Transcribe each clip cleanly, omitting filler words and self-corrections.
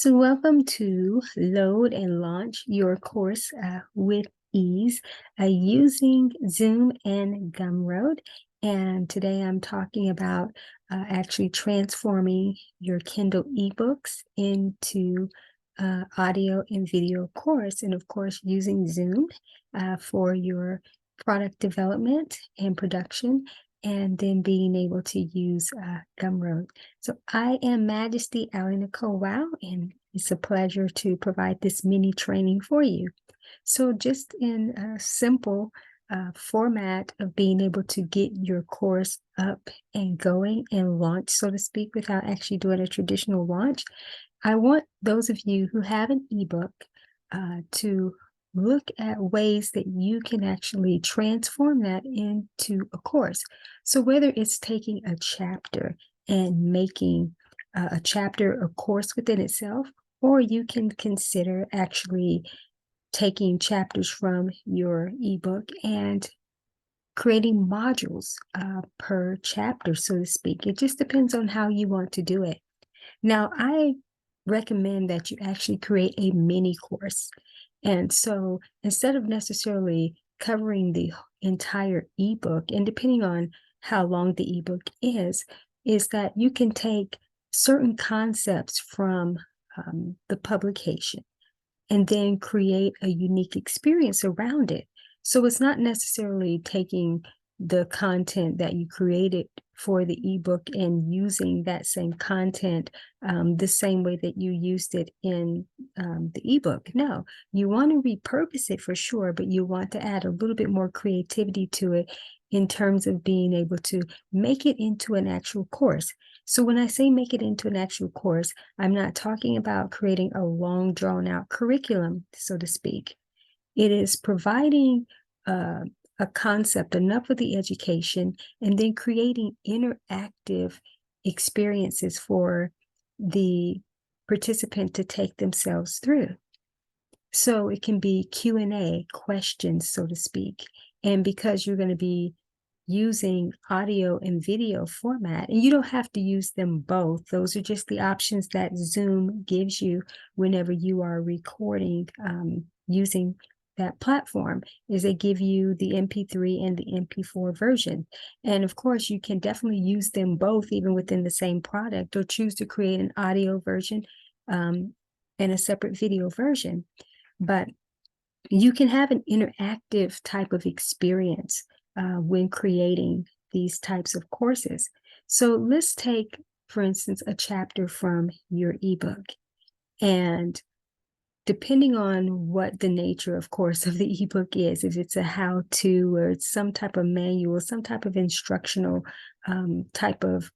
So welcome to Load and Launch Your Course with Ease using Zoom and Gumroad. And today I'm talking about actually transforming your Kindle ebooks into audio and video course. And of course, using Zoom for your product development and production, and then being able to use Gumroad. So I am Majesty AliNICOLE WOW, and it's a pleasure to provide this mini training for you. So just in a simple format of being able to get your course up and going and launch, so to speak, without actually doing a traditional launch, I want those of you who have an ebook to look at ways that you can actually transform that into a course. So whether it's taking a chapter and making a chapter a course within itself, or you can consider actually taking chapters from your ebook and creating modules per chapter, so to speak. It just depends on how you want to do it. Now, I recommend that you actually create a mini course. And so instead of necessarily covering the entire ebook, and depending on how long the ebook is that you can take certain concepts from the publication and then create a unique experience around it. So it's not necessarily taking the content that you created for the ebook and using that same content the same way that you used it in the ebook. No, you want to repurpose it for sure, but you want to add a little bit more creativity to it in terms of being able to make it into an actual course. So when I say make it into an actual course, I'm not talking about creating a long drawn out curriculum, so to speak. It is providing a concept, enough of the education, and then creating interactive experiences for the participant to take themselves through. So it can be Q&A, questions, so to speak. And because you're going to be using audio and video format, and you don't have to use them both. Those are just the options that Zoom gives you whenever you are recording using that platform, is they give you the MP3 and the MP4 version. And of course, you can definitely use them both even within the same product, or choose to create an audio version and a separate video version. But you can have an interactive type of experience when creating these types of courses. So let's take, for instance, a chapter from your ebook. And depending on what the nature, of course, of the ebook is, if it's a how-to or it's some type of manual, some type of instructional type of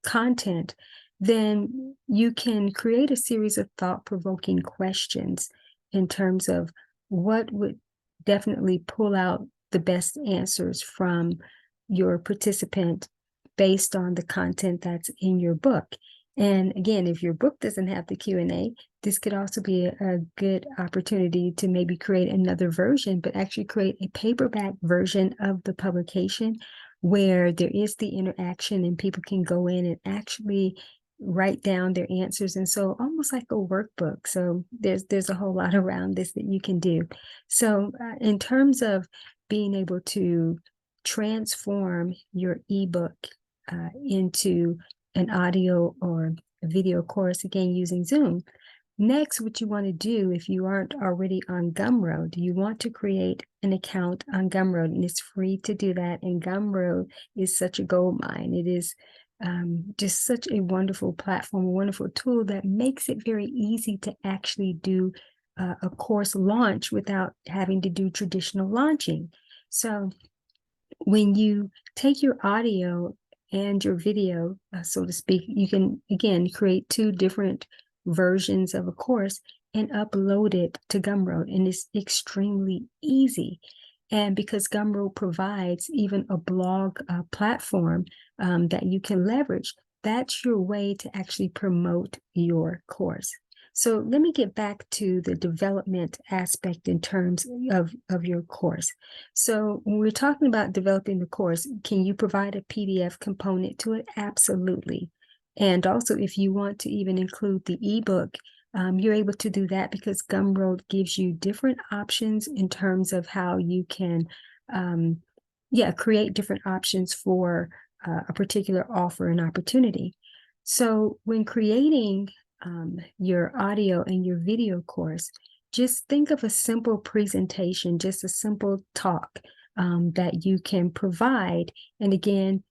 content, then you can create a series of thought-provoking questions in terms of what would definitely pull out the best answers from your participant based on the content that's in your book. And again, if your book doesn't have the Q&A, this could also be a good opportunity to maybe create another version, but actually create a paperback version of the publication where there is the interaction and people can go in and actually write down their answers. And so almost like a workbook. So there's a whole lot around this that you can do. So in terms of being able to transform your ebook into an audio or a video course, again, using Zoom. Next, what you want to do, if you aren't already on Gumroad, you want to create an account on Gumroad, and it's free to do that. And Gumroad is such a gold mine. It is just such a wonderful platform, a wonderful tool that makes it very easy to actually do a course launch without having to do traditional launching. So when you take your audio and your video, so to speak, you can, again, create two different versions of a course and upload it to Gumroad. And it's extremely easy. And because Gumroad provides even a blog platform that you can leverage, that's your way to actually promote your course. So let me get back to the development aspect in terms of your course. So when we're talking about developing the course, can you provide a PDF component to it? Absolutely. And also, if you want to even include the ebook you're able to do that because Gumroad gives you different options in terms of how you can create different options for a particular offer and opportunity. So when creating your audio and your video course, just think of a simple presentation, just a simple talk that you can provide. And again,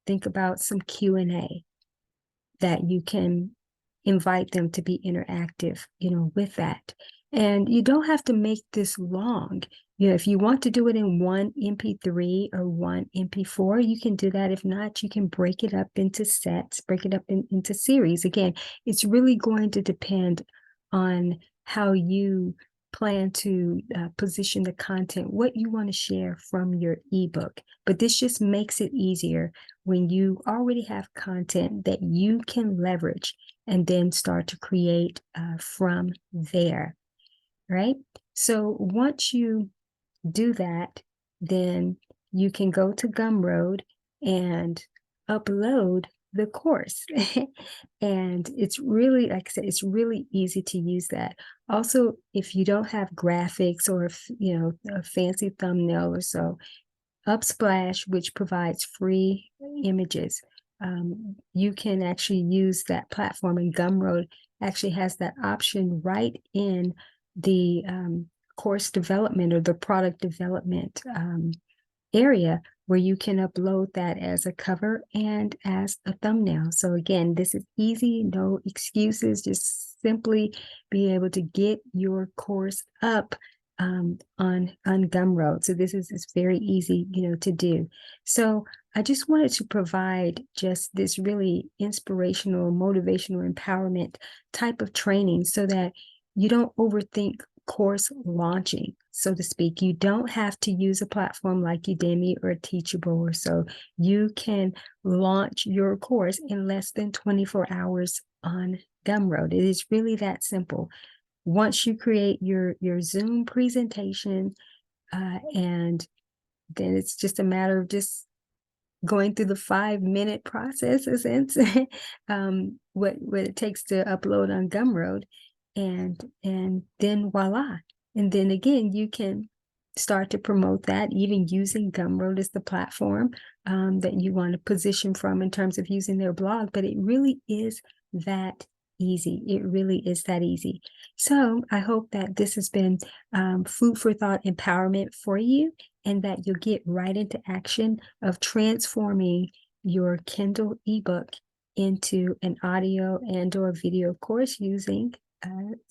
think about some Q&A that you can invite them to be interactive, with that. And you don't have to make this long. If you want to do it in one MP3 or one MP4, you can do that. If not, you can break it up into sets, break it up into series. Again, it's really going to depend on how you plan to position the content, what you want to share from your ebook. But this just makes it easier when you already have content that you can leverage and then start to create from there, right? So once you do that, then you can go to Gumroad and upload the course. And it's really, like I said, it's really easy to use that. Also, if you don't have graphics or, a fancy thumbnail or so, Unsplash, which provides free images, you can actually use that platform, and Gumroad actually has that option right in the course development or the product development area where you can upload that as a cover and as a thumbnail. So again, this is easy, no excuses, just simply be able to get your course up on Gumroad. So this is very easy, to do. So I just wanted to provide just this really inspirational, motivational, empowerment type of training so that you don't overthink course launching, so to speak. You don't have to use a platform like Udemy or Teachable or so. You can launch your course in less than 24 hours on Gumroad. It is really that simple. Once you create your Zoom presentation, and then it's just a matter of just going through the 5-minute process, since what it takes to upload on Gumroad, and then voila. And then again, you can start to promote that, even using Gumroad as the platform that you want to position from in terms of using their blog. But it really is that easy. It really is that easy. So I hope that this has been food for thought, empowerment for you, and that you'll get right into action of transforming your Kindle ebook into an audio and or video course using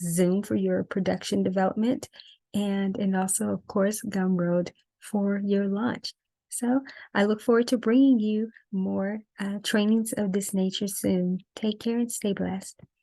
Zoom for your production development, and also, of course, Gumroad for your launch. So I look forward to bringing you more trainings of this nature soon. Take care and stay blessed.